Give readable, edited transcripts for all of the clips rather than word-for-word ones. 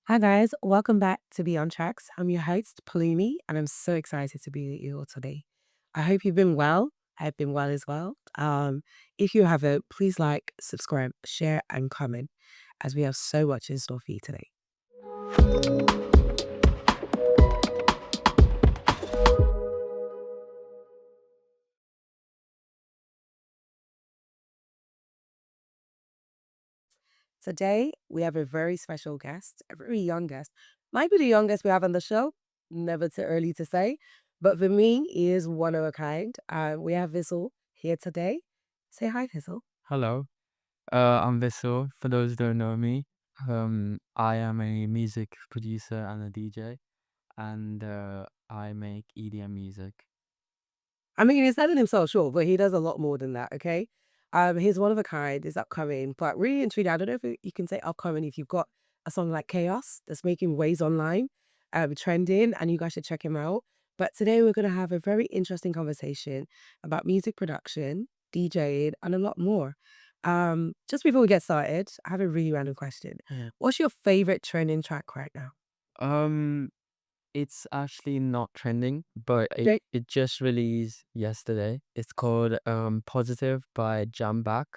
Hi guys, welcome back to Beyond Tracks. I'm your host, Palumi, and I'm so excited to be with you all today. I hope you've been well. I've been well as well. If you haven't, please like, subscribe, share, and comment as we have so much in store for you today. Today, we have a very special guest, a very young guest. Might be the youngest we have on the show, never too early to say, but for me, he is one of a kind. We have Vihsyl here today. Say hi, Vihsyl. Hello, I'm Vihsyl. For those who don't know me, I am a music producer and a DJ, and I make EDM music. I mean, he's selling himself short, but he does a lot more than that, okay? He's one of a kind, is upcoming, but really and truly, I don't know if you can say upcoming if you've got a song like Chaos that's making waves online, trending, and you guys should check him out. But today we're going to have a very interesting conversation about music production, DJing, and a lot more. Just before we get started, I have a really random question. Yeah. What's your favorite trending track right now? Um, it's actually not trending, but it Okay. it just released yesterday. It's called "Positive" by Jam Back.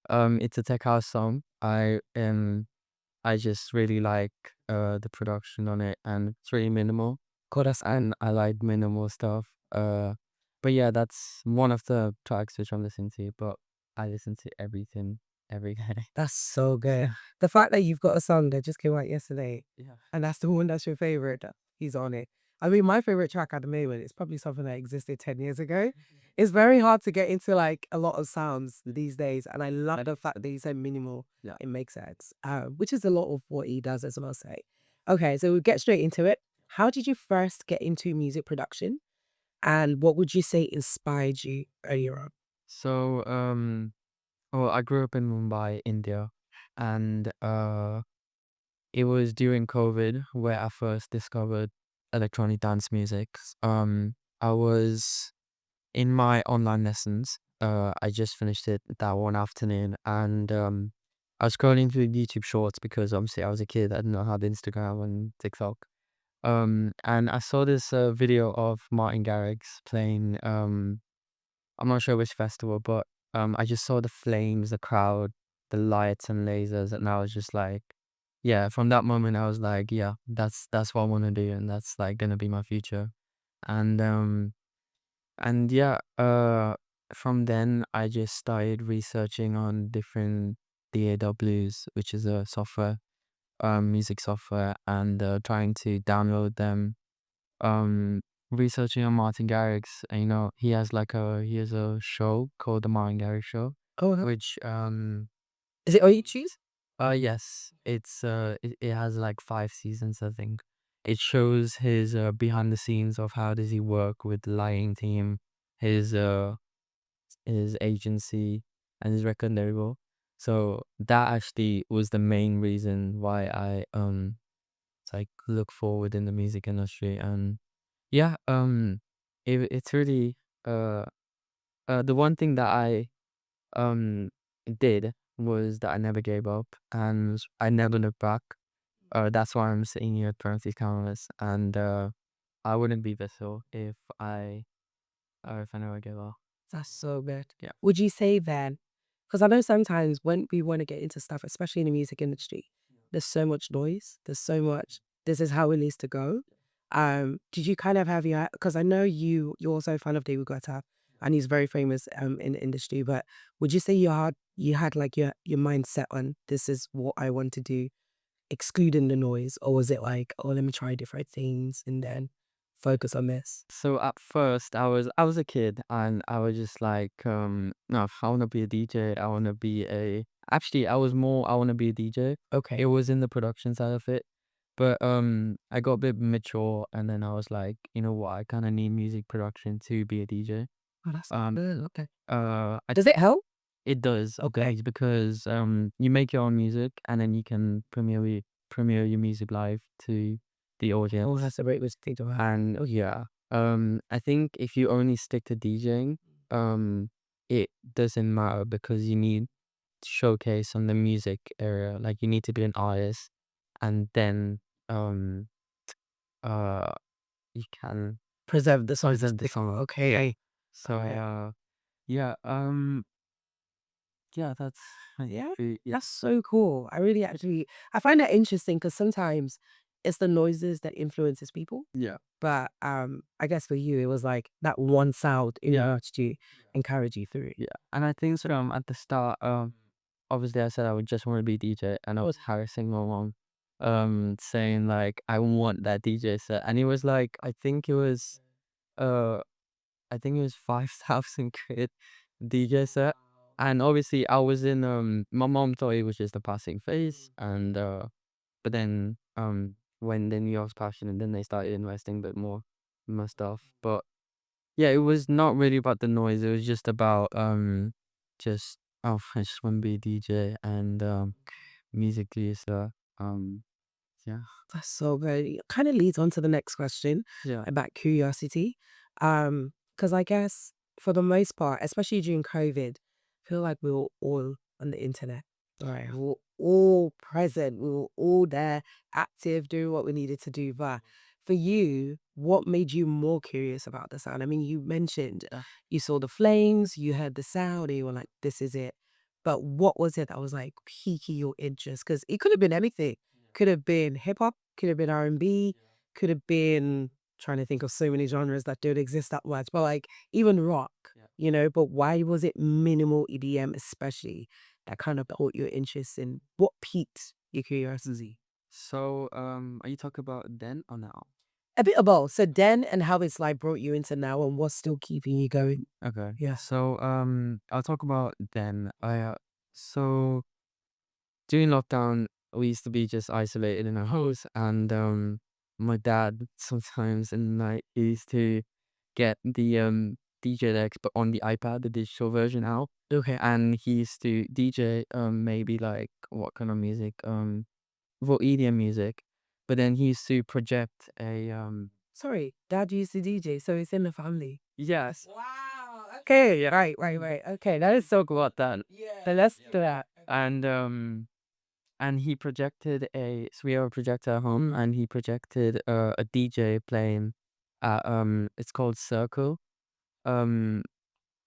It's a tech house song. I just really like the production on it, and it's really minimal. And I like minimal stuff. But yeah, that's one of the tracks which I'm listening to. But I listen to everything every day. That's so good. The fact that you've got a song that just came out yesterday, Yeah. and that's the one that's your favorite, he's on it. I mean, my favorite track at the moment is probably something that existed 10 years ago. It's very hard to get into like a lot of sounds these days, and I love the fact that he said minimal. Yeah. It makes sense, which is a lot of what he does as well. Say, okay, so we'll get straight into it. How did you first get into music production, and what would you say inspired you earlier on? So well, I grew up in Mumbai, India, and it was during COVID where I first discovered electronic dance music. I was in my online lessons. I just finished it that one afternoon, and I was scrolling through YouTube Shorts because obviously I was a kid. I didn't know how the Instagram and TikTok. And I saw this video of Martin Garrix playing. I'm not sure which festival, but I just saw the flames, the crowd, the lights and lasers, and I was just like, yeah. From that moment, I was like, yeah, that's what I want to do, and that's like gonna be my future. And yeah, from then I just started researching on different DAWs, which is a software, music software, and trying to download them. Um, Researching on Martin Garrix, and, he has a show called the Martin Garrix Show, Oh, which is it on YouTube? yes, it has like 5 seasons, I think. It shows his behind the scenes of how does he work with the lighting team, his agency, and his record label. So that actually was the main reason why I like look forward in the music industry. And yeah, it's really uh the one thing that I um did was that I never gave up and I never looked back. That's why I'm sitting here at Parentheses Cameras, and I wouldn't be Vessel if I never gave up. That's so good. Yeah. Would you say then, because I know sometimes when we want to get into stuff, especially in the music industry, there's so much noise, there's so much, this is how it needs to go. Did you kind of have your, because I know you're also a fan of David Guetta and he's very famous in the industry, but would you say you had like your mind set on this is what I want to do, excluding the noise, or was it like, oh, let me try different things and then focus on this? So at first I was a kid and I was just like, no, I wanna be a DJ. I wanna be a Actually I was more I wanna be a DJ. Okay. It was in the production side of it. But I got a bit mature and then I was like, you know what, I kinda need music production to be a DJ. Oh, that's Um good. Okay. I Does it help? It does, Okay. because you make your own music and then you can premiere your music live to the Oh, audience. that's a great mistake to have. And yeah, I think if you only stick to DJing, it doesn't matter because you need to showcase on the music area. Like you need to be an artist, and then um uh you can Preserve the song. present the song. Okay. So Got it. yeah, yeah, that's Yeah, yeah, that's so cool. I really actually I find that interesting because sometimes it's the noises that influences people. yeah, But I guess for you it was like that one sound encouraged you, encouraged you through. yeah. And I think so, at the start, obviously I said I would just want to be DJ, and I was harassing my mom, saying like I want that DJ set, and it was like uh I think it was 5,000 quid DJ set. And obviously I was in my mom thought it was just a passing phase, and but then when they knew I was passionate, then they started investing a bit more in my stuff. But yeah, it was not really about the noise, it was just about just oh I just want to be a DJ and musically so yeah. That's so good. It kind of leads on to the next question Yeah. about curiosity. Because I guess for the most part, especially during COVID, I feel like we were all on the internet. Right. We were all present. We were all there, active, doing what we needed to do. But for you, what made you more curious about the sound? I mean, you mentioned Yeah. you saw the flames, you heard the sound, and you were like, this is it. But what was it that was like piquing your interest? Because it could have been anything. Could have been hip hop, could have been R&B, could have been trying to think of so many genres that don't exist that much, but like even rock, Yeah. but why was it minimal EDM especially that kind of caught your interest in what piqued your curiosity? So are you talking about then or now? A bit of both. So then and how it's like brought you into now and what's still keeping you going. Okay. Yeah. So I'll talk about then. So during lockdown we used to be just isolated in our house, and my dad sometimes in the night he used to get the DJ decks but on the iPad, the digital version out. Okay. And he used to DJ maybe like what kind of music? For EDM music. But then he used to project a Sorry, dad used to DJ, so it's in the family. yes. Wow. Okay. Right, right, right. Okay. That is so cool. What that. Then let's do that. And he projected a so we have a projector at home, and he projected a DJ playing at it's called Circle. Um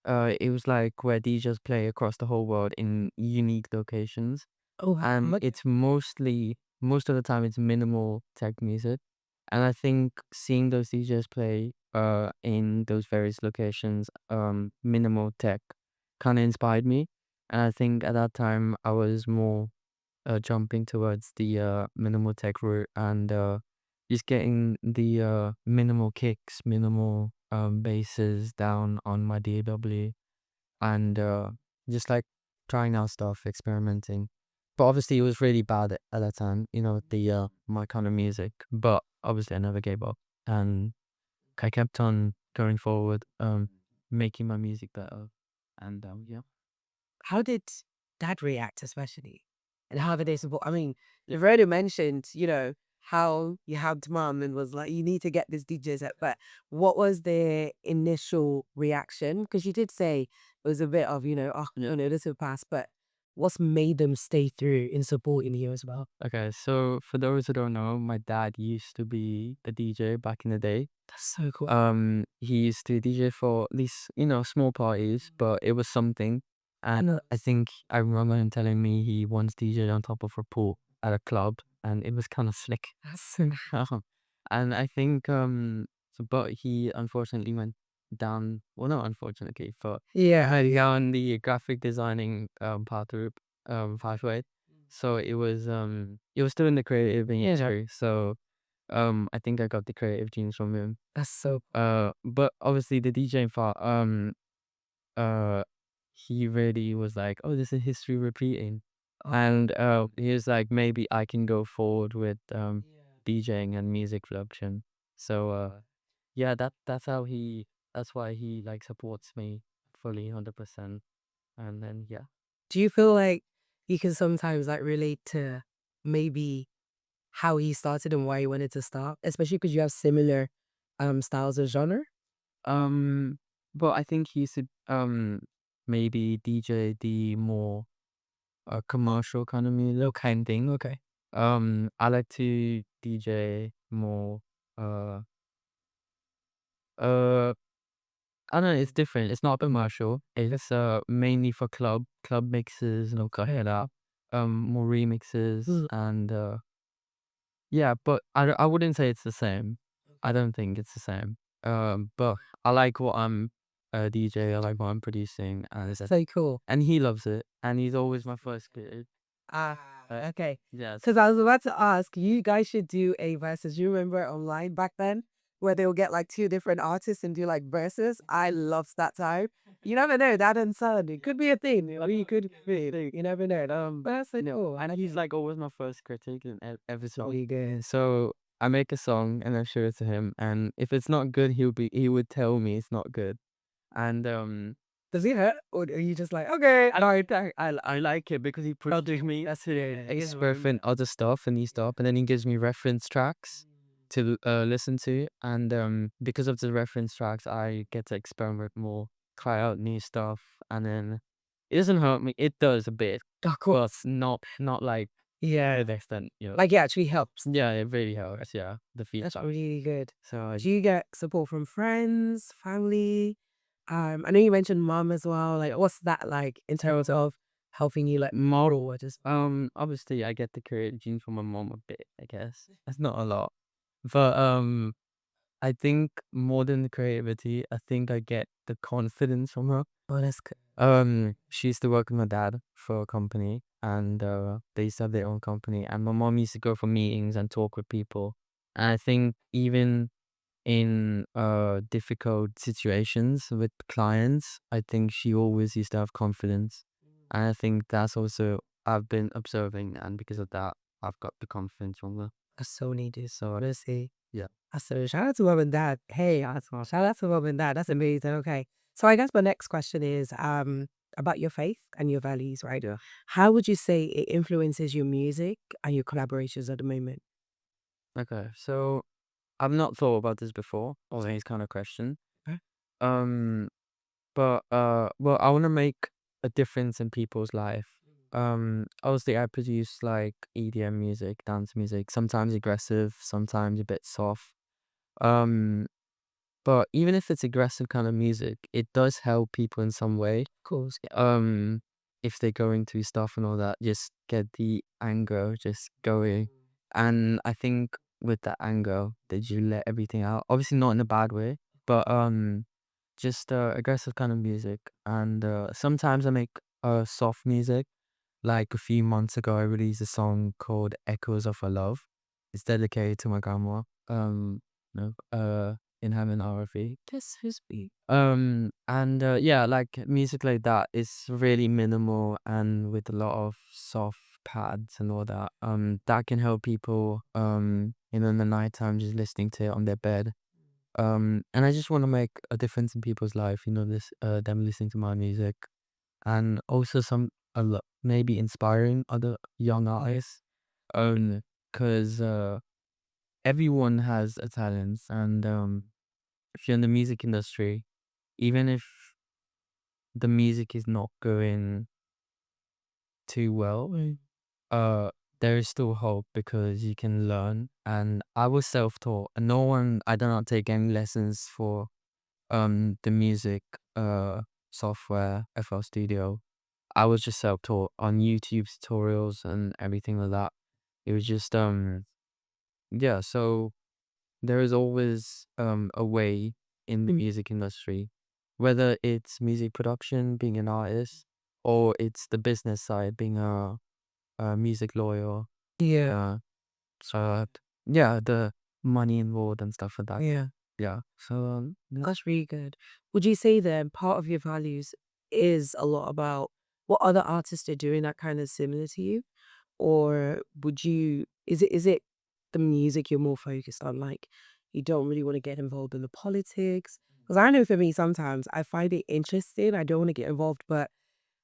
it was like where DJs play across the whole world in unique locations. Oh, And wow. it's most of the time it's minimal tech music. And I think seeing those DJs play in those various locations, minimal tech kind of inspired me. And I think at that time I was more jumping towards the minimal tech route, and just getting the minimal kicks, minimal basses down on my DAW, and just like trying out stuff, experimenting. But obviously, it was really bad at that time, the my kind of music. But obviously, I never gave up, and I kept on going forward, making my music better, and yeah, How did dad react especially? And how did they support? I mean, you've already mentioned, how you helped mom and was like, you need to get this DJ set. But what was their initial reaction? Because you did say it was a bit of, oh, no, this will pass. But what's made them stay through in supporting you as well? Okay, so for those who don't know, my dad used to be the DJ back in the day. That's so cool. He used to DJ for these, small parties, but it was something. And I think I remember him telling me he once DJed on top of a pool at a club, and it was kind of slick. That's so And I think but he unfortunately went down. Well, not unfortunately, but Yeah. down the graphic designing pathway. So it was still in the creative industry. So I think I got the creative genes from him. That's so But obviously the DJing part, uh, he really was like, "Oh, this is history repeating," and he was like, "Maybe I can go forward with DJing and music production." So yeah, that's why he like supports me fully, 100%. And then yeah. Do you feel like you can sometimes like relate to maybe how he started and why he wanted to start, especially because you have similar styles of genre? Um, but I think he should maybe DJ the more commercial kind of music kind thing. Okay. I like to DJ more uh uh I don't know, it's different. It's not commercial. It's mainly for club mixes and that. More remixes Mm. and yeah, but I wouldn't say it's the same. I don't think it's the same. But I like what I'm DJ. I like what I'm producing, So cool. and he loves it, and he's always my first kid. Ah, okay. Yes. Because I was about to ask, you guys should do a versus. You remember online back then where they will get like two different artists and do like verses? I loved that time. You never know, that and son. It could be a thing. I mean, it could be. You never know. But I said, no. And he's like always my first critic in every song. Really good. So I make a song and I show it to him, and if it's not good, he would tell me it's not good. And Does it hurt? Or are you just like, okay, I like that. I like it because he pushes me. that's it. He's referring other stuff and new stuff, and then he gives me reference tracks to listen to, and because of the reference tracks, I get to experiment more, try out new stuff, and then it doesn't hurt me. It does a bit, Of but course. not like Yeah. to the extent, Like it actually helps. Yeah, it really helps. Yeah, the That's feedback. really good. So Do you get support from friends, family? I know you mentioned mom as well. Like, what's that like in terms of helping you like model or just obviously, I get the creative gene from my mom a bit. I guess that's not a lot, but I think more than the creativity, I think I get the confidence from her. oh that's good. She used to work with my dad for a company, and they used to have their own company. And my mom used to go for meetings and talk with people. And I think even in difficult situations with clients, I think she always used to have confidence. And I think that's also I've been observing, and because of that, I've got the confidence from her. That's so needed. So Honestly. yeah. So shout out to mom and dad. Hey, Asma, shout out to mom and dad. That's amazing. Okay. So I guess my next question is about your faith and your values, right? Yeah. How would you say it influences your music and your collaborations at the moment? Okay. So I've not thought about this before, or these kind of question. Okay. Um, but well, I want to make a difference in people's life. Obviously, I produce like EDM music, dance music, sometimes aggressive, sometimes a bit soft. Um, but even if it's aggressive kind of music, it does help people in some way. Of course. If they're going through stuff and all that, just get the anger just going. And I think with that anger, that you let everything out. Obviously not in a bad way, but just aggressive kind of music. And sometimes I make soft music. Like a few months ago, I released a song called "Echoes of a Love." It's dedicated to my grandma. No, in heaven, RFE. This is me. And yeah, like music like that is really minimal and with a lot of soft pads and all that. That can help people. In the nighttime, just listening to it on their bed. And I just want to make a difference in people's life. Them listening to my music, and also maybe inspiring other young artists. Because everyone has a talent, and if you're in the music industry, even if the music is not going too well, uh, there is still hope because you can learn. And I was self-taught, and I did not take any lessons for the music software FL Studio. I was just self-taught on YouTube tutorials and everything like that. It was just yeah, so there is always a way in the music industry, whether it's music production, being an artist, or it's the business side, being a music lawyer. Yeah. Uh, so yeah, the money involved and stuff like that. Yeah. Yeah. So yeah. That's really good. Would you say then part of your values is a lot about what other artists are doing that kind of similar to you? Or is it the music you're more focused on? Like you don't really want to get involved in the politics? Because I know for me sometimes I find it interesting. I don't want to get involved, but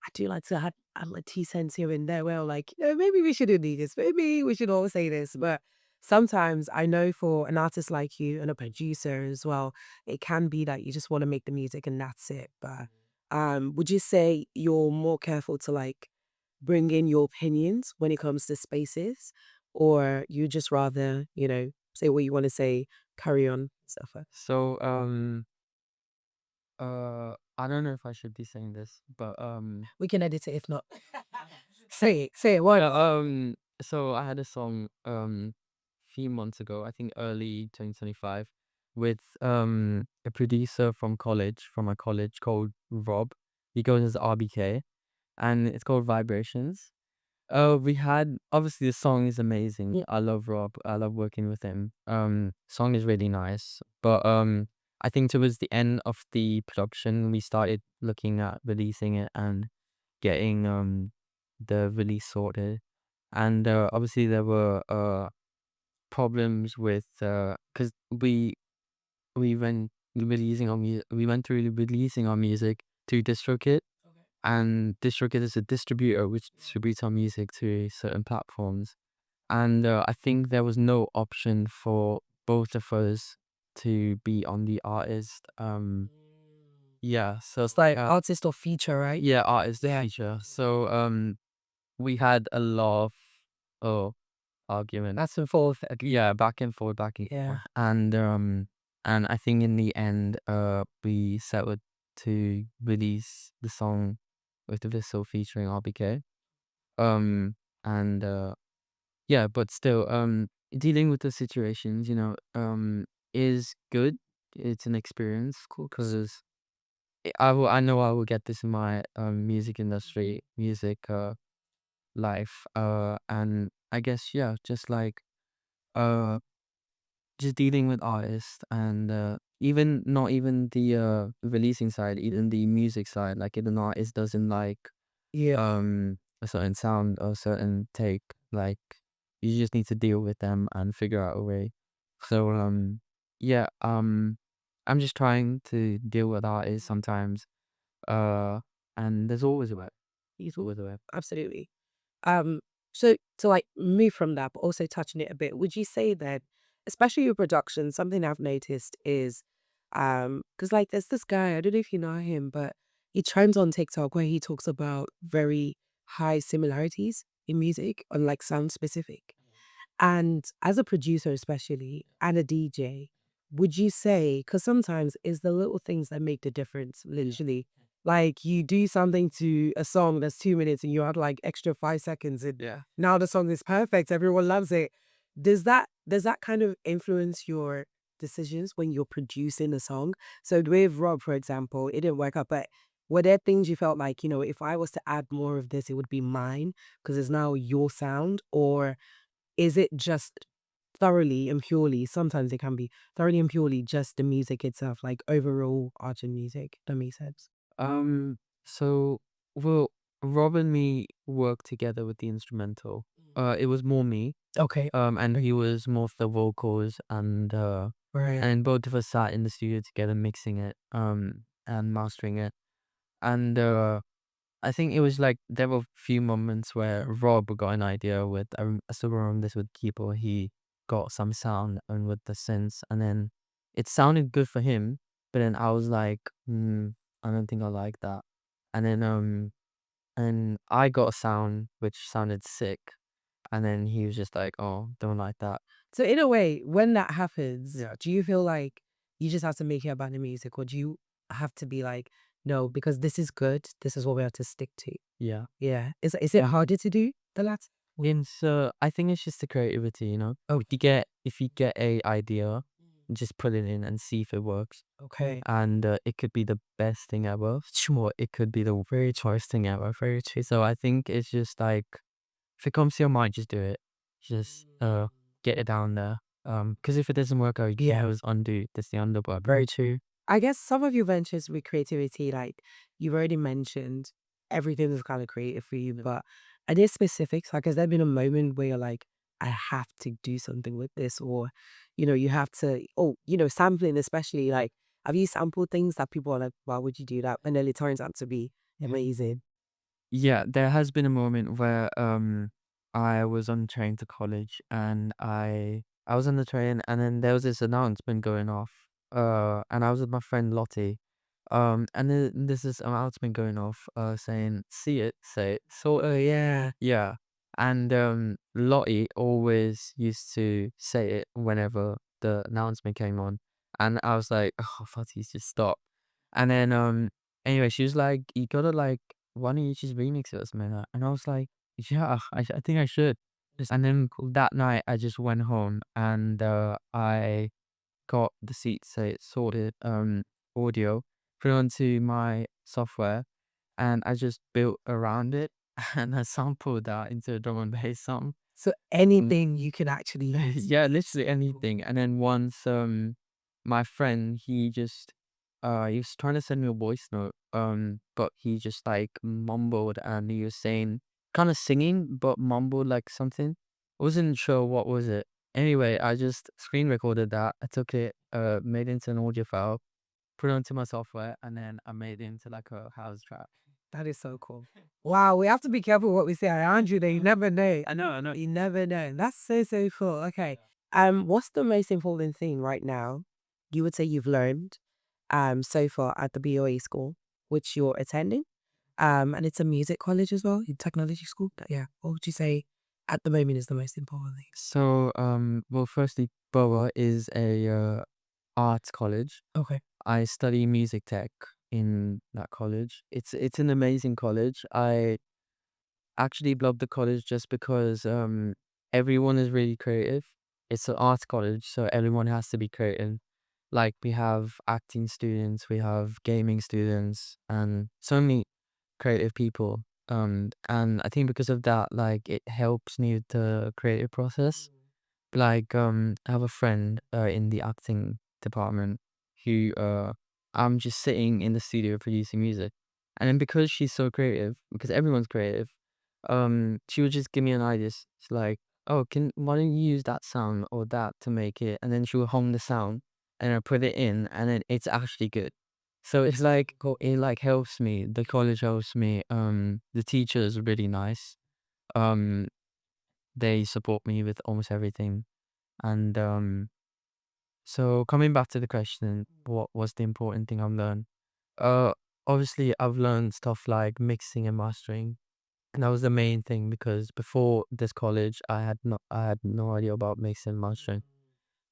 I do like to add like 2 cents here and there. Well, like, maybe we shouldn't do this. Maybe we should all say this. But sometimes I know for an artist like you and a producer as well, it can be that you just want to make the music and that's it. But would you say you're more careful to like bring in your opinions when it comes to spaces? or you just rather, say what you want to say, carry on, stuff. So, I don't know if I should be saying this, but We can edit it if not. Say it. What? so I had a song few months ago, I think early 2025, with a producer from my college called Rob. He goes as RBK, and it's called Vibrations. We had obviously the song is amazing. I love Rob. I love working with him. Song is really nice. But I think towards the end of the production we started looking at releasing it and getting the release sorted. And obviously there were problems with because we went we went through releasing our music to DistroKid, and DistroKid is a distributor which distributes our music to certain platforms. And I think there was no option for both of us to be on the artist. Yeah, so It's like artist or feature, right? yeah, artist Yeah. feature. So we had a lot of argument. That's and forth. Yeah, back and forth, back and Yeah. forth. And I think in the end, we settled to release the song with the Vihsyl featuring RBK. Um, and yeah, but still, dealing with the situations, is good. It's an experience because I know I will get this in my music industry, music life. And I guess yeah, uh just dealing with artists and even not even the releasing side, even the music side. Like if an artist doesn't like Yeah. a certain sound or certain take, like you just need to deal with them and figure out a way. So yeah, I'm just trying to deal with artists sometimes. Uh and there's always a way. There's always a way. Absolutely. Um, so to like move from that, but also touching it a bit, would you say that, especially your production, something I've noticed is, because like there's this guy, I don't know if you know him, but he trends on TikTok where he talks about very high similarities in music on like sound specific. And as a producer, especially, and a DJ, would you say, because sometimes it's the little things that make the difference, literally. Like you do something to a song that's 2 minutes and you add like extra 5 seconds and Yeah. now the song is perfect. Everyone loves it. Does that kind of influence your decisions when you're producing a song? So with Rob, for example, it didn't work out, but were there things you felt like, if I was to add more of this, it would be mine because it's now your sound? Or is it just thoroughly and purely sometimes it can be thoroughly and purely just the music itself, like overall art and music? That makes sense. Um, so well, Rob and me worked together with the instrumental. It was more me, Okay. and he was more of the vocals, Right. and both of us sat in the studio together mixing it, and mastering it. And I think it was like there were a few moments where Rob got an idea with I still remember this with keyboard. He got some sound and with the synths, and then it sounded good for him. But then I was like, I don't think I like that. And then and I got a sound which sounded sick, and then he was just like, oh, don't like that. So in a way, when that happens, Yeah. do you feel like you just have to make it about the music, or do you have to be like, no, because this is good, this is what we have to stick to? Yeah. Yeah. Is it harder to do the latter? It's I think it's just the creativity, you know. Oh, If you get a idea, just put it in and see if it works. okay. And it could be the best thing ever. Sure, it could be the very worst thing ever. Very true. So I think it's just like if it comes to your mind, just do it. Just get it down there. Because if it doesn't work out, you can Yeah. always undo. That's the underbar. Very true. I guess some of your ventures with creativity, like you've already mentioned, everything is kind of creative for you, but are there specifics? Like, has there been a moment where you're like, I have to do something with this, or, you have to, sampling, especially like, have you sampled things that people are like, why would you do that? And then it turns out to be amazing. Yeah, there has been a moment where I was on the train to college, and I was on the train, and then there was this announcement going off. And I was with my friend Lottie. And then there's this announcement going off saying, see it, say it. So Oh, yeah. yeah. And Lottie always used to say it whenever the announcement came on. And I was like, oh, Fatih, just stop. And then anyway, she was like, you gotta like, why don't you just remix it or something like that? And I was like, yeah, I think I should. And then that night, I just went home and I got the seat say it sorted audio, put it onto my software, and I just built around it and I sampled that into a drum and bass song. So Mm. anything you can actually use. Yeah, literally anything. And then once my friend he was trying to send me a voice note, but he just like mumbled and he was saying kind of singing but mumbled like something. I wasn't sure what was it. Anyway, I just screen recorded that. I took it, made it into an audio file, put it onto my software, and then I made it into like a house track. That is so cool. Wow, we have to be careful what we say around you. They never know. I know. You never know. That's so so cool. Okay. What's the most important thing right now you would say you've learned so far at the BOE school, which you're attending? And it's a music college as well, technology school. Yeah. What would you say at the moment is the most important thing? So, well, firstly, BOA is a arts college. Okay. I study music tech in that college. It's an amazing college. I actually love the college just because everyone is really creative. It's an arts college, so everyone has to be creative. Like we have acting students, we have gaming students, and so many creative people. And I think because of that, like it helps me with the creative process. Like, I have a friend in the acting department who I'm just sitting in the studio producing music. And then because she's so creative, because everyone's creative, she would just give me an idea. It's like, oh, can why don't you use that sound or that to make it? And then she will hum the sound and I put it in and then it's actually good. So it's like it like helps me. The college helps me. The teachers are really nice. Um, they support me with almost everything. And so coming back to the question, what was the important thing I've learned? Uh, Obviously I've learned stuff like mixing and mastering, and that was the main thing because before this college, I had no idea about mixing and mastering.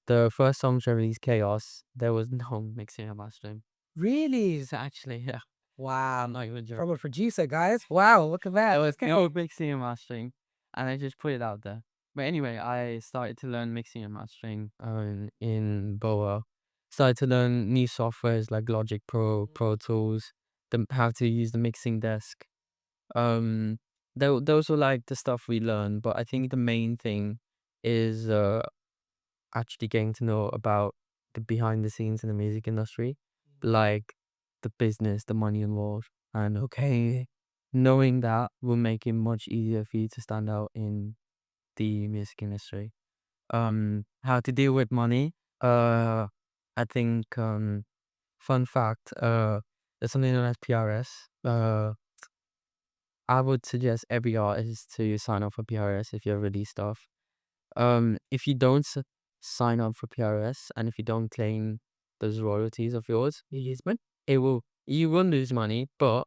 The first songs I released, Chaos, there was no mixing and mastering. Really? So actually, yeah, I'm Wow. not even From a joking. producer, guys. Wow, look at There that. was no mixing and mastering, and I just put it out there. But anyway, I started to learn mixing and mastering in Boa. Started to learn new softwares like Logic Pro, Pro Tools, how to use the mixing desk. Um, those were like the stuff we learned. But I think the main thing is actually getting to know about the behind the scenes in the music industry, like the business, the money involved, and okay, knowing that will make it much easier for you to stand out in the music industry. How to deal with money? I think fun fact, there's something known as PRS. I would suggest every artist to sign up for PRS if you release stuff. If you don't sign up for PRS and if you don't claim those royalties of yours, you will lose money, but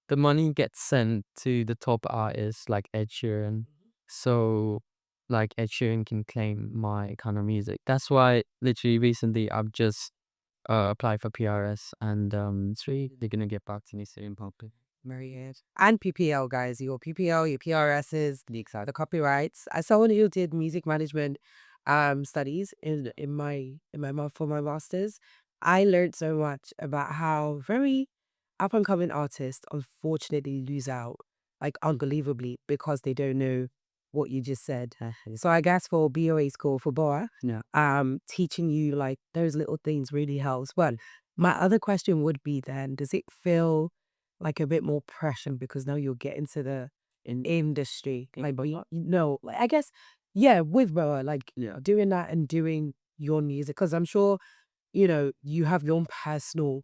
the money gets sent to the top artists like Ed Sheeran. So like Ed Sheeran can claim my kind of music. That's why literally recently I've just applied for PRS and it's really they're gonna get back to me soon probably. Very good. And PPL, guys. Your PPL, your PRSs, the copyrights. As someone who did music management studies for my masters, I learned so much about how very up and coming artists unfortunately lose out like unbelievably because they don't know what you just said. So I guess for BOA school for BOA, Yeah. teaching you like those little things really helps. Well, my other question would be then, does it feel like a bit more pressure because now you're getting to the industry? Like, but you know, like, I guess, yeah, with Roa, like doing that and doing your music, because I'm sure, you have your own personal,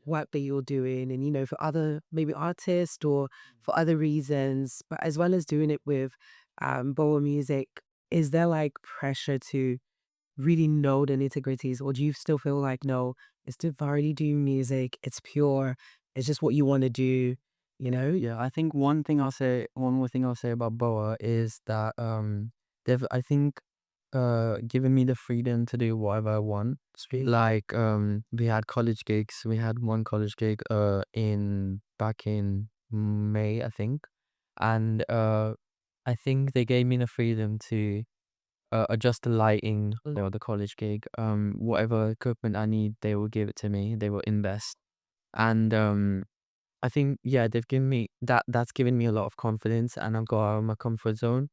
work that you're doing and, for other maybe artists or for other reasons, but as well as doing it with Boa music, is there like pressure to really know the nitty-gritties, or do you still feel like, no, it's still thoroughly doing music, it's pure, it's just what you want to do, you know? Yeah, I think one more thing I'll say about Boa is that they've I think given me the freedom to do whatever I want. Sweet. Like we had college gigs. We had one college gig in back in May, I think. And I think they gave me the freedom to adjust the lighting for the college gig. Whatever equipment I need, they will give it to me. They will invest. And I think yeah, they've given me that's given me a lot of confidence, and I've got out of my comfort zone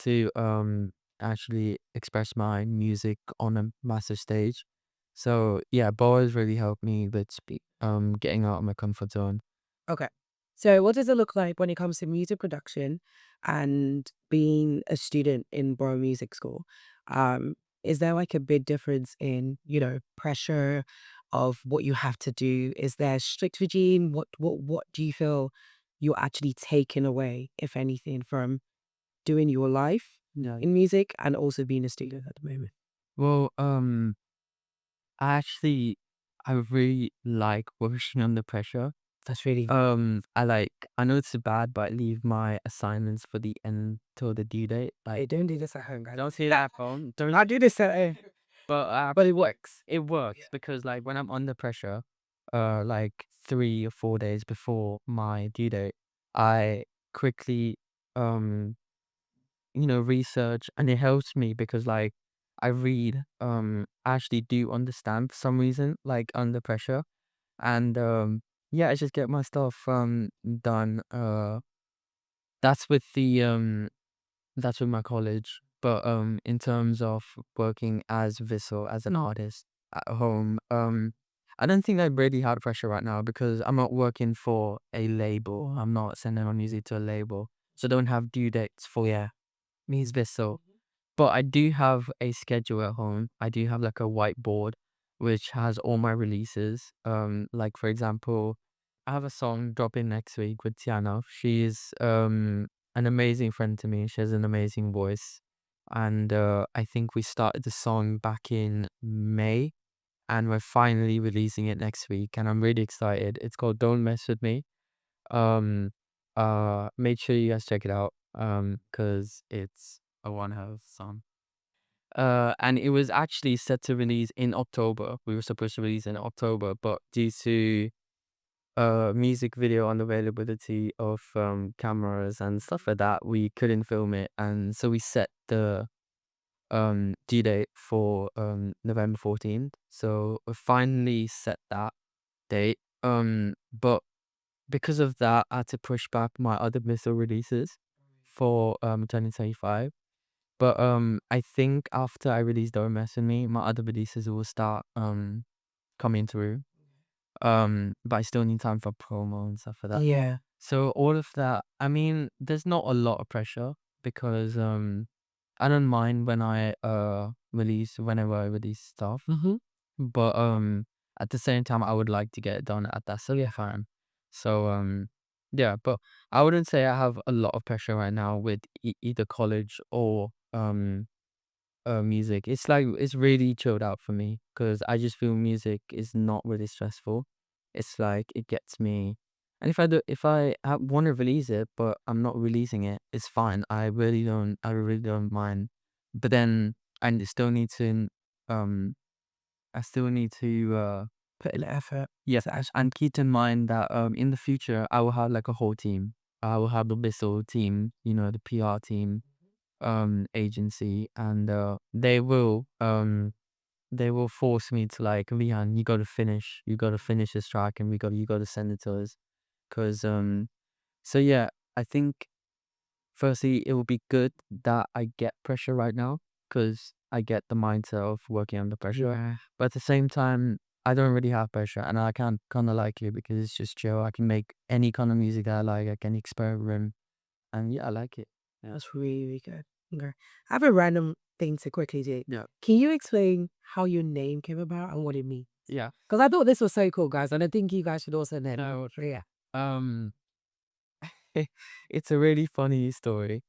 to actually express my music on a massive stage. So yeah, Bo has really helped me with getting out of my comfort zone. Okay. So what does it look like when it comes to music production and being a student in Borough Music School? Um, is there like a big difference in, pressure of what you have to do? Is there a strict regime? What do you feel you're actually taking away, if anything, from doing your life Yeah. in music and also being a student at the moment? Well, I actually I really like working under pressure. That's really I know it's bad, but I leave my assignments for the end till the due date. hey, Like, don't do this at home, guys. don't see that at home. Don't. I do this at home, But but it works. it works because like when I'm under pressure, like 3 or 4 days before my due date, I quickly um research, and it helps me because like I read, I actually do understand for some reason like under pressure, and yeah, I just get my stuff done. That's with the that's with my college. But in terms of working as Vihsyl, as an artist at home, I don't think I really had pressure right now because I'm not working for a label. I'm not sending my music to a label. So I don't have due dates for me as Vihsyl. But I do have a schedule at home. I do have like a whiteboard which has all my releases. Like for example, I have a song dropping next week with Tiana. She's an amazing friend to me. She has an amazing voice. And I think we started the song back in May, and we're finally releasing it next week, and I'm really excited. It's called Don't Mess With Me. Um make sure you guys check it out cuz it's a one hell of a song. And it was actually set to release in October. We were supposed to release in October, but due to music video unavailability of cameras and stuff like that, we couldn't film it, and so we set the due date for November 14th. So we finally set that date. But because of that, I had to push back my other missile releases for 2025. But I think after I release Don't Mess With Me, my other releases will start coming through. But I still need time for promo and stuff like that. Yeah. So all of that, I mean, there's not a lot of pressure because I don't mind when I whenever I release stuff. Mm-hmm. But at the same time I would like to get it done at that same time. So yeah, but I wouldn't say I have a lot of pressure right now with either college or music. It's like it's really chilled out for me because I just feel music is not really stressful. It's like it gets me, and if I want to release it, but I'm not releasing it, it's fine. I really don't mind. But then still need to, um, I still need to, Put in the effort. yeah, To actually. and keep in mind that in the future I will have like a whole team. I will have the Bissell team, the PR team, agency, and they will force me to like, Leon, you got to finish this track, and you got to send it to us, because so yeah, I think firstly it would be good that I get pressure right now because I get the mindset of working under pressure. Yeah. But at the same time, I don't really have pressure, and I can kind of like it because it's just chill. I can make any kind of music that I like. I can experiment, and yeah, I like it. Yeah. That's really, really good. Okay. I have a random thing to quickly do. Yeah. Can you explain how your name came about and what it means? Yeah. Because I thought this was so cool, guys, and I think you guys should also know. No. Yeah. Um, it's a really funny story.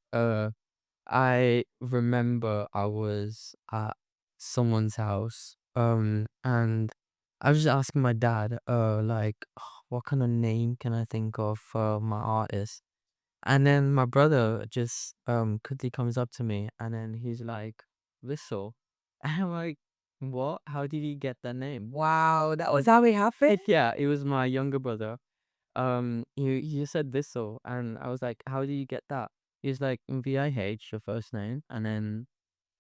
I remember I was at someone's house, and I was just asking my dad, like, what kind of name can I think of for my artist? And then my brother just quickly comes up to me and then he's like, Vihsyl. And I'm like, what? How did he get that name? Wow, that was how it happened? Yeah, it was my younger brother. He said Vihsyl, and I was like, how do you get that? He's like, VIH, your first name, and then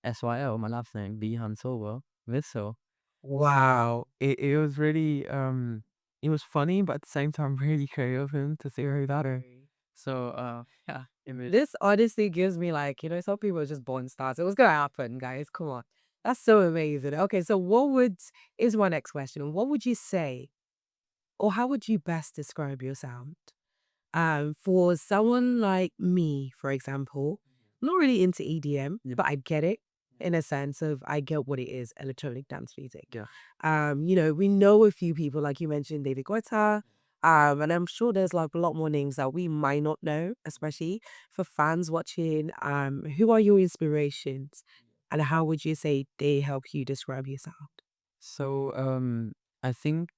SYL, my last name, Vihsyl, Vihsyl. Wow. It was really it was funny, but at the same time really curious of him to figure it out. So yeah, it was This honestly gives me like, some people are just born stars. It was gonna happen, guys. Come on. That's so amazing. Okay, so is my next question. What would you say, or how would you best describe your sound? For someone like me, for example, I'm not really into EDM, but I get it in a sense of I get what it is, electronic dance music. yeah. We know a few people, like you mentioned, David Guetta. And I'm sure there's like a lot more names that we might not know, especially for fans watching. Who are your inspirations and how would you say they help you describe your sound? So I think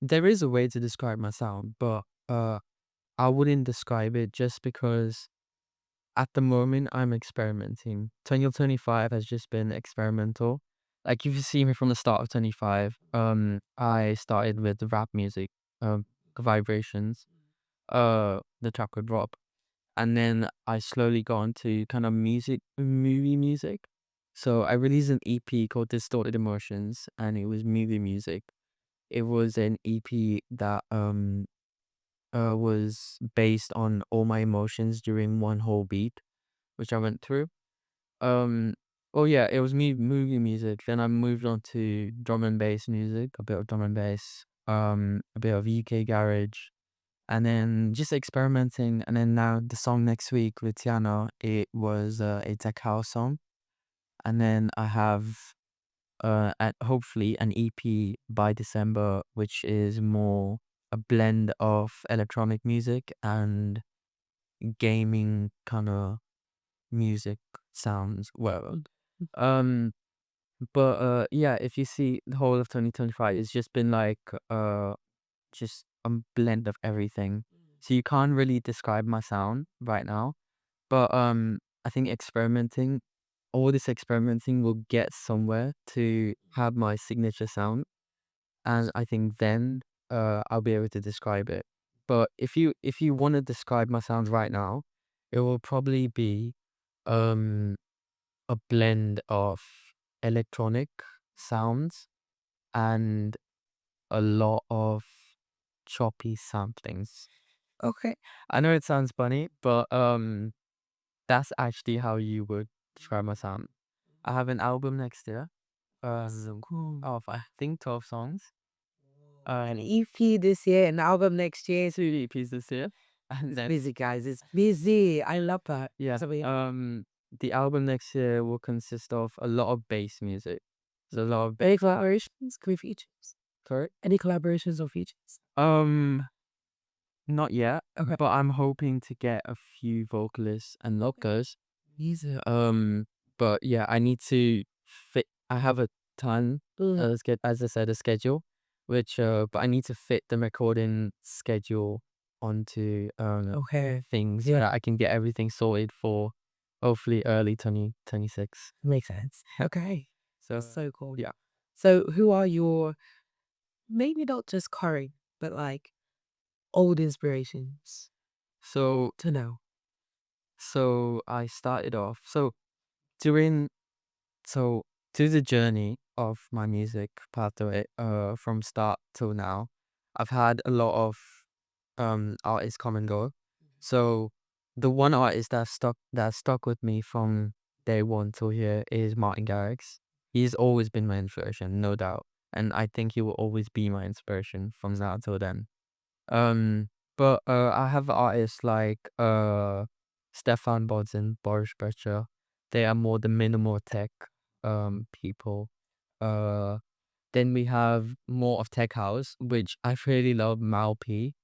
there is a way to describe my sound, but I wouldn't describe it just because at the moment I'm experimenting. 2025 has just been experimental. Like if you see me from the start of 25, I started with rap music, vibrations, the track with Rob. And then I slowly got into kind of movie music. So I released an EP called Distorted Emotions and it was movie music. It was an EP that was based on all my emotions during one whole beat, which I went through. Um, oh yeah, it was me movie music. Then I moved on to drum and bass music, a bit of drum and bass, a bit of UK garage, and then just experimenting. And then now the song next week with Tiana, it was a tech house song. And then I have hopefully an EP by December, which is more a blend of electronic music and gaming kind of music sounds. Well, um, but yeah, if you see the whole of 2025, it's just been like just a blend of everything. So you can't really describe my sound right now. But I think all this experimenting will get somewhere to have my signature sound. And I think then I'll be able to describe it. But if you want to describe my sound right now, it will probably be um a blend of electronic sounds and a lot of choppy samplings. Okay. I know it sounds funny, but that's actually how you would describe my sound. I have an album next year. Cool. Of I think 12 songs. An EP this year, an album next year. 2 EPs this year. And It's then busy, guys. It's busy. I love that. yeah, So, yeah. the album next year will consist of a lot of bass music. There's a lot of Any collaborations? Can we features? sorry. Any collaborations or features? Um Not yet, Okay. but I'm hoping to get a few vocalists and locals. Music. But yeah, I need to fit. I have a ton, as I said, a schedule, which but I need to fit the recording schedule onto Okay. things so that I can get everything sorted for hopefully early 2026. Makes sense. Okay. So So cool. yeah, So, who are your maybe not just current, but like old inspirations so to know? I started off during So, to the journey of my music pathway, from start till now, I've had a lot of artists come and go. So, the one artist that stuck with me from day one till here is Martin Garrix. He's always been my inspiration, no doubt, and I think he will always be my inspiration from now till then. But I have artists like Stefan Bods and Boris Brejcha. They are more the minimal tech people. Uh then we have more of tech house, which I really love Mal P.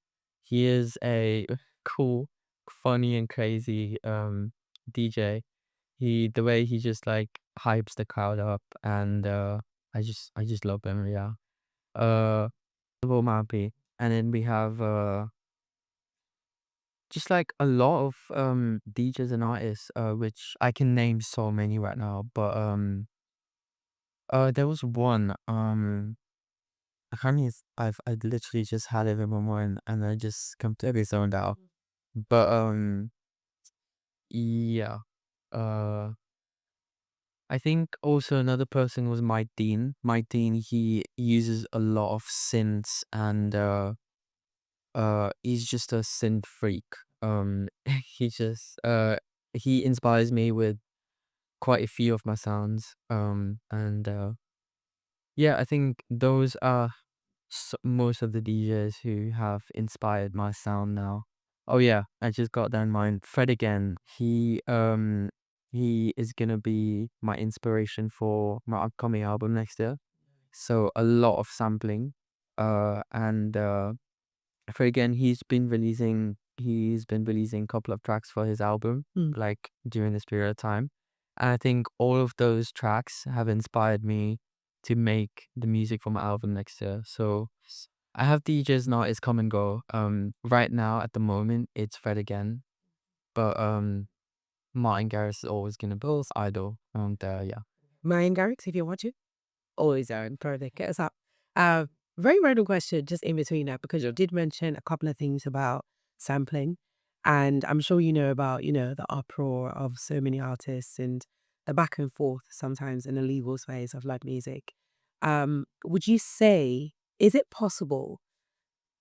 He is a cool, funny and crazy DJ. The way he just like hypes the crowd up and I just love him, yeah. Uh love Mal P. And then we have just like a lot of DJs and artists, which I can name so many right now, but there was one I can't even, I literally just had it in my mind and I just completely zoned out. But yeah. Uh I think also another person was Mike Dean. Mike Dean, he uses a lot of synths and he's just a synth freak. He just he inspires me with quite a few of my sounds. And yeah, I think those are most of the DJs who have inspired my sound now. Oh yeah, I just got that in mind. Fred again. He is gonna be my inspiration for my upcoming album next year. So a lot of sampling. And Fred again, he's been releasing a couple of tracks for his album, Mm. like during this period of time. And I think all of those tracks have inspired me to make the music for my album next year. So I have DJs and artists come and go. Right now at the moment it's Fred again, but Martin Garrix is always gonna be Both. idol. And yeah. Mayan Garrix, if you want to. Always on perfect. Get us up. Uh, Very random question, just in between that, because you did mention a couple of things about sampling, and I'm sure you know about the uproar of so many artists and the back and forth sometimes in the legal space of like music. Would you say is it possible,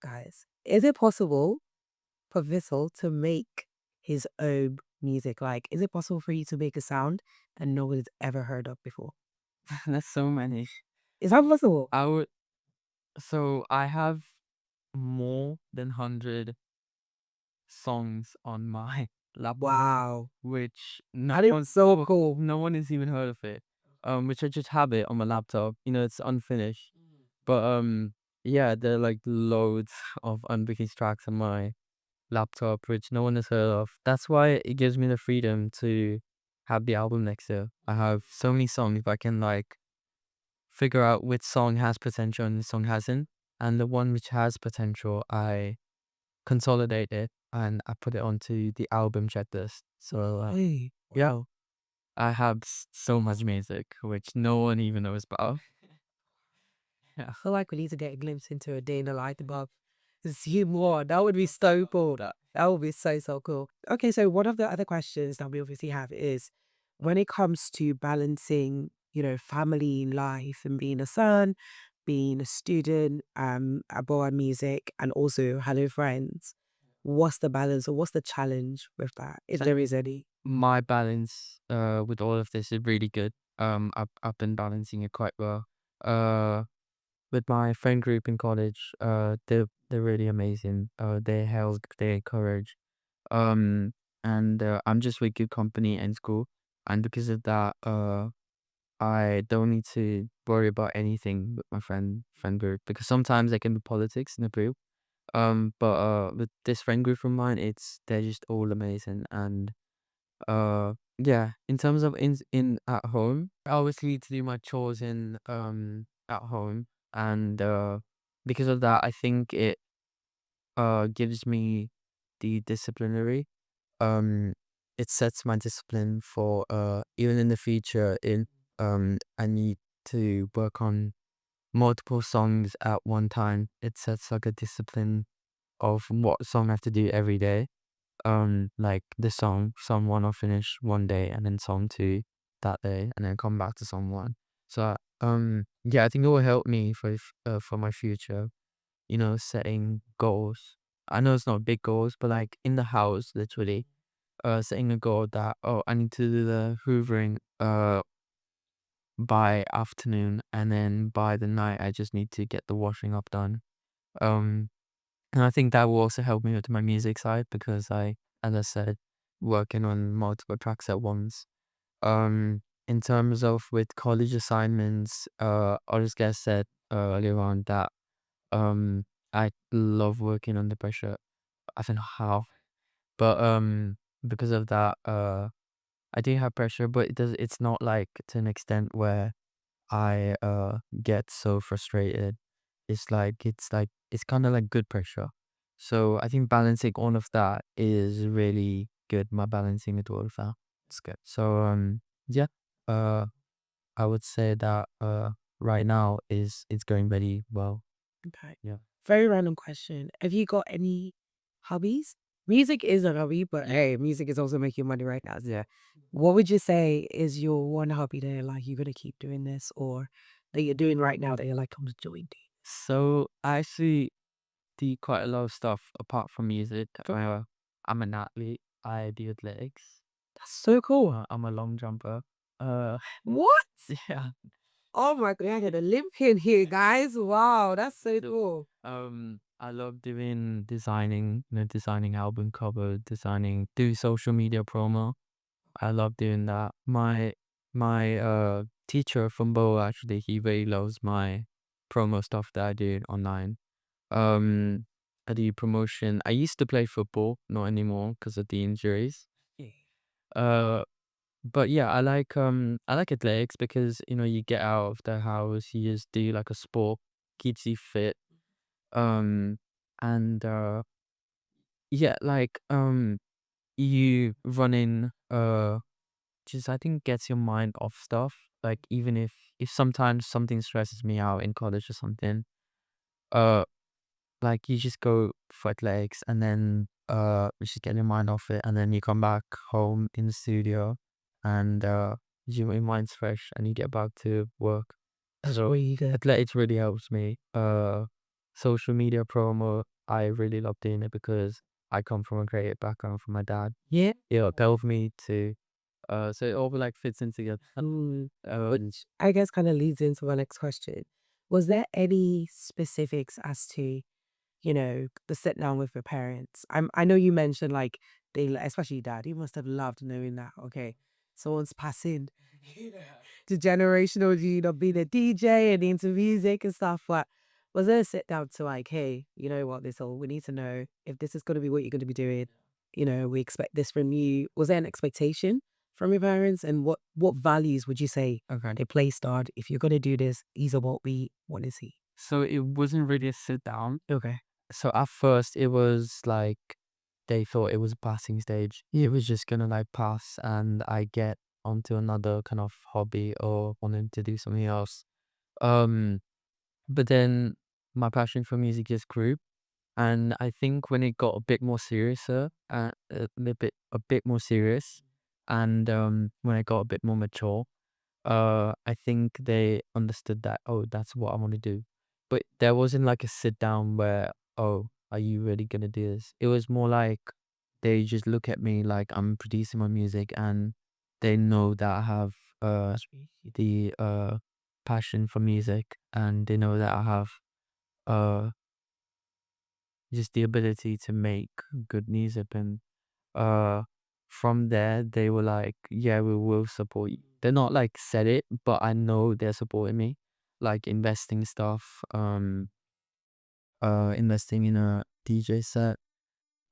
guys? Is it possible for Vissel to make his own music? Like, is it possible for you to make a sound and no one's ever heard of before? That's so many. Is that possible? I would so I have more than 100 songs on my laptop, Wow. which no That is one so cool. no one has even heard of it. Which I just have it on my laptop. It's unfinished. But yeah, there are like loads of unreleased tracks on my laptop which no one has heard of. That's why it gives me the freedom to have the album next year. I have so many songs, if I can like figure out which song has potential and which song hasn't. And the one which has potential, I consolidate it and I put it onto the album checklist. So Hey, yeah, wow. I have so much music which no one even knows about. Yeah. I feel like we need to get a glimpse into a day in the life above. See more. That would be so cool. That would be so, so cool. Okay, so one of the other questions that we obviously have is when it comes to balancing, family life and being a son, being a student, abroad music, and also having friends, what's the balance or what's the challenge with that, if there is any? My balance with all of this is really good. I've been balancing it quite well. Uh with my friend group in college, they're really amazing. They help, they encourage. And I'm just with good company in school. And because of that, I don't need to worry about anything with my friend group because sometimes there can be politics in the group. But with this friend group of mine, they're just all amazing. And yeah, in terms of in at home, I obviously need to do my chores in at home. And because of that, I think it gives me the disciplinary. um it sets my discipline for even in the future. In I need to work on multiple songs at one time. It sets like a discipline of what song I have to do every day. Like the song one I'll finish one day, and then song two that day, and then come back to song one. So yeah, I think it will help me for my future, setting goals. I know it's not big goals, but like in the house, literally, setting a goal that, oh, I need to do the hoovering by afternoon, and then by the night I just need to get the washing up done. Um and I think that will also help me with my music side because as I said, working on multiple tracks at once. In terms of with college assignments, I just guess said earlier on that um I love working under pressure. I don't know how, but because of that, I do have pressure, but it's not like to an extent where I get so frustrated. it's kind of like good pressure. So I think balancing all of that is really good. My balancing with all of that. It's good. So yeah, uh I would say that right now is it's going very well. Okay. Yeah. Very random question. Have you got any hobbies? Music is a hobby, but hey, music is also making money right now. So what would you say is your one hobby that you're like you're gonna keep doing this or that you're doing right now that you're like I'm enjoying doing? So I actually do quite a lot of stuff apart from music. I'm an athlete. I do athletics. That's so cool. I'm a long jumper. Uh, What? yeah. Oh my god, I had an Olympian here, guys. Wow, that's so cool. I love doing designing, designing album cover, do social media promo. I love doing that. My teacher from Bo actually, he really loves my promo stuff that I do online. Um, I do promotion. I used to play football, not anymore because of the injuries. Yeah. Uh, but yeah, I like athletics because you get out of the house, you just do like a sport, keeps you fit. Um, and yeah, you running just I think gets your mind off stuff. Like even if sometimes something stresses me out in college or something, uh like you just go for athletics and then you just get your mind off it and then you come back home in the studio and your mind's fresh and you get back to work. That's So really good. athletics really helps me. Social media promo, I really love doing it because I come from a creative background from my dad. Yeah. It helped me to so it all like fits in together. Which I guess kind of leads into my next question. Was there any specifics as to the sit down with your parents. I know you mentioned like especially your dad, he must have loved knowing that, okay, someone's passing to generational, being a DJ and into music and stuff. But was there a sit down to like, hey, you know what, this all we need to know if this is gonna be what you're gonna be doing, we expect this from you. Was there an expectation from your parents? And what values would you say Okay. they placed on if you're gonna do this, these are what we want to see? So it wasn't really a sit down. Okay. So at first it was like they thought it was a passing stage. It was just gonna like pass and I get onto another kind of hobby or wanting to do something else. Um, but then my passion for music just grew. And I think when it got a bit more seriouser, a bit more serious, and when I got a bit more mature, I think they understood that, oh, that's what I want to do. But there wasn't like a sit down where, oh, are you really gonna do this? It was more like they just look at me like I'm producing my music and they know that I have the passion for music and they know that I have uh just the ability to make good music and uh from there they were like, yeah, we will support you. They're not like said it, but I know they're supporting me, like investing stuff, investing in a DJ set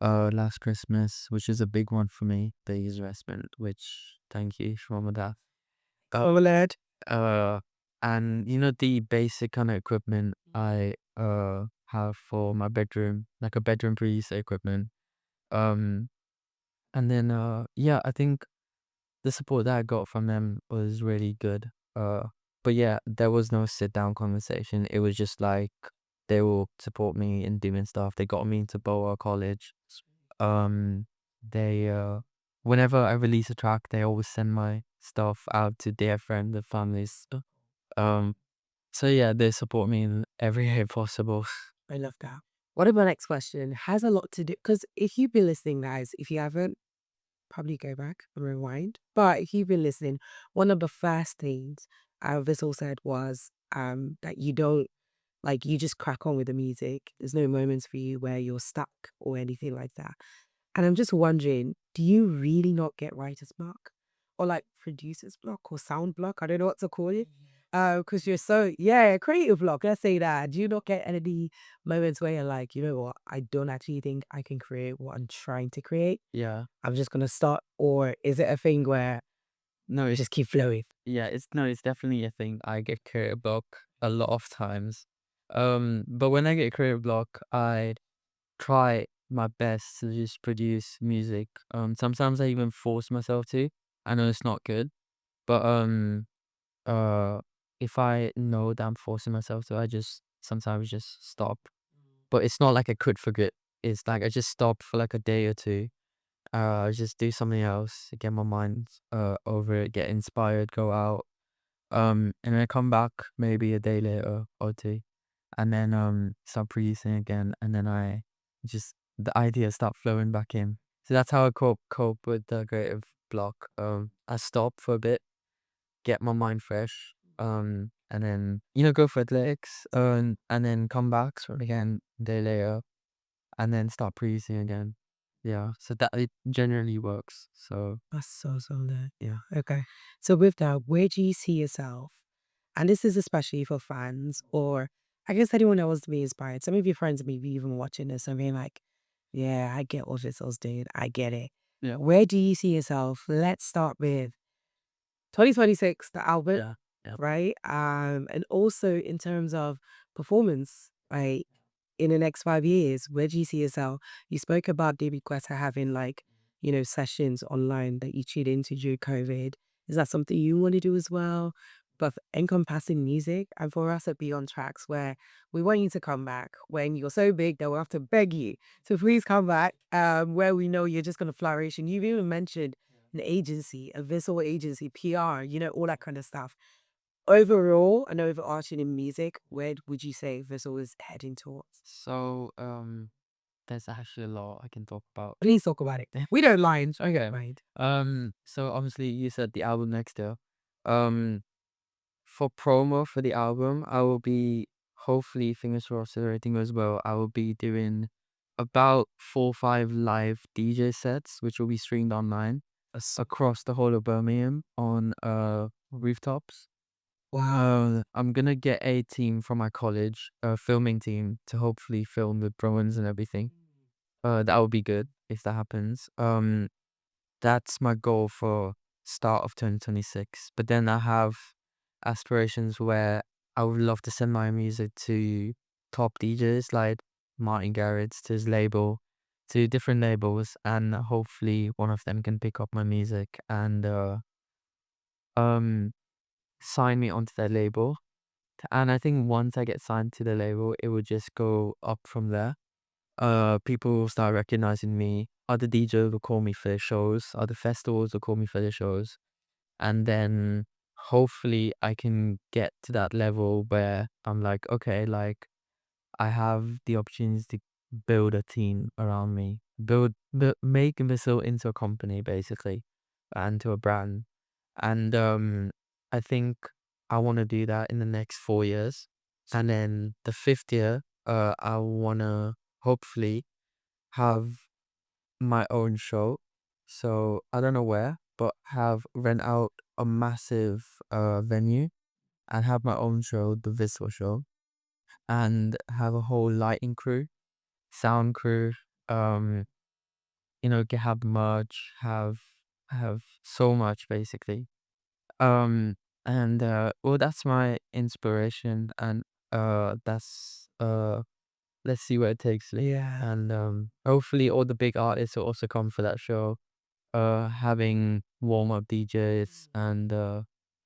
last Christmas, which is a big one for me, big investment, which thank you from my dad. Oh, lad. Uh and the basic kind of equipment I have for my bedroom, like a bedroom piece equipment. Um and then yeah, I think the support that I got from them was really good. Uh, but yeah, there was no sit down conversation. It was just like they will support me in doing stuff. They got me into Boa College. Um, they whenever I release a track, they always send my stuff out to their friends, their families. Um, so yeah, they support me in every way possible. I love that. What about my next question? Has a lot to do because if you've been listening, guys, if you haven't, probably go back and rewind. But if you've been listening, one of the first things Vissel said was that you don't like you just crack on with the music. There's no moments for you where you're stuck or anything like that. And I'm just wondering, do you really not get writer's block? Or like producer's block or sound block? I don't know what to call it. Because you're so creative block. Let's say that. Do you not get any moments where you're like, you know what, I don't actually think I can create what I'm trying to create. Yeah. I'm just gonna start, or is it a thing where No, you it's just keep flowing? yeah, it's no, it's definitely a thing. I get creative block a lot of times. But when I get a creative block, I try my best to just produce music. Sometimes I even force myself to. I know it's not good, but uh, if I know that I'm forcing myself to, I just sometimes just stop. But it's not like I could forget. It's like I just stop for like a day or two. Just do something else, get my mind over it, get inspired, go out. And then I come back maybe a day later or two, and then start producing again, and then I just the ideas start flowing back in. So that's how I cope with the creative block. I stop for a bit, get my mind fresh, and then go for athletics, and then come back sort of again a day later, and then start producing again. Yeah, so that it generally works. So That's so lit. yeah. Okay. So with that, where do you see yourself? And this is especially for fans or I guess anyone that wants to be inspired. Some of your friends may be even watching this and being like, yeah, I get what Vissal's doing. I get it. Yeah. Where do you see yourself? Let's start with 2026, the album, Yeah. Yeah. right? And also in terms of performance, right? In the next 5 years, where do you see yourself? You spoke about David Guetta having like, sessions online that you tuned into during COVID. Is that something you want to do as well? But encompassing music and for us at Beyond Tracks, where we want you to come back when you're so big that we'll have to beg you to please come back, where we know you're just going to flourish. And you've even mentioned an agency, a visual agency, PR, all that kind of stuff. Overall and overarching in music, where would you say Visual is heading towards? So there's actually a lot I can talk about. Please talk about it. We don't mind. Okay. Mind. So obviously you said the album next year. Um, for promo for the album, I will be hopefully fingers crossed if everything goes well. I will be doing about 4 or 5 live DJ sets, which will be streamed online across the whole of Birmingham on rooftops. Wow. I'm gonna get a team from my college, a filming team, to hopefully film the drones and everything. That would be good if that happens. That's my goal for start of 2026. But then I have aspirations where I would love to send my music to top DJs like Martin Garrix to his label, to different labels, and hopefully one of them can pick up my music and um sign me onto their label. And I think once I get signed to the label, it would just go up from there. People will start recognizing me. Other DJs will call me for their shows. Other festivals will call me for their shows. And then hopefully I can get to that level where I'm like, okay, like I have the opportunity to build a team around me, make Vihsyl into a company basically, and to a brand. And I think I want to do that in the next 4 years. And then the fifth year, I want to hopefully have my own show. So I don't know where, but have rent out a massive venue and have my own show, the Visual Show, and have a whole lighting crew, sound crew, um, have merch, have so much basically. Um, and well, that's my inspiration, and that's let's see where it takes me. Yeah. And hopefully all the big artists will also come for that show. Having warm up DJs and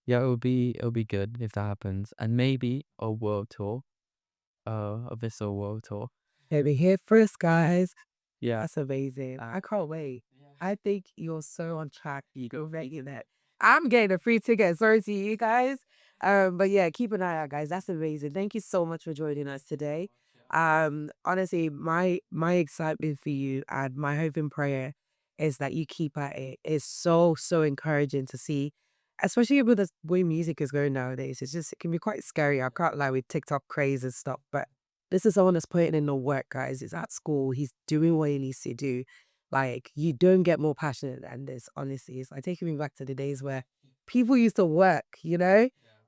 yeah, it'll be good if that happens. And maybe a world tour, a Vissel world tour. Heard it here first, guys. Yeah. That's amazing. Uh, I can't wait. yeah. I think you're so on track. You're making that. I'm getting a free ticket. Sorry to you guys. But yeah, keep an eye out, guys. That's amazing. Thank you so much for joining us today. Honestly, my excitement for you and my hope and prayer is that you keep at it. It's so encouraging to see, especially with the way music is going nowadays. It can be quite scary. I can't lie with TikTok craze and stuff, but this is someone that's putting in the work, guys. He's at school. He's doing what he needs to do. Like, you don't get more passionate than this, honestly. It's like taking me back to the days where people used to work.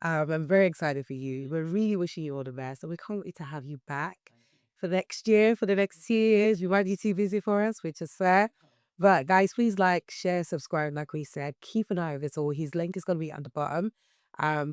I'm very excited for you. We're really wishing you all the best. And we can't wait to have you back for next year, for the next 2 years. You might be too busy for us, which is fair. But guys, please like, share, subscribe, like we said. Keep an eye on this all. His link is going to be at the bottom.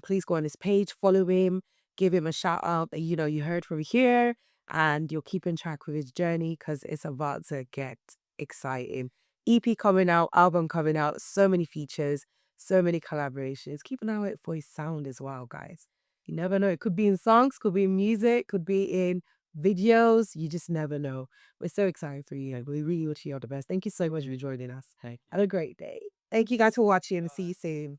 Please go on his page, follow him. give him a shout out that, you know, you heard from here and you're keeping track with his journey because it's about to get exciting. EP coming out, album coming out, so many features, so many collaborations. Keep an eye out for his sound as well, guys. You never know. It could be in songs, could be in music, could be in videos. You just never know. We're so excited for you. We really wish you all the best. Thank you so much for joining us. Thank you. Have a great day. Thank you guys for watching. See you soon.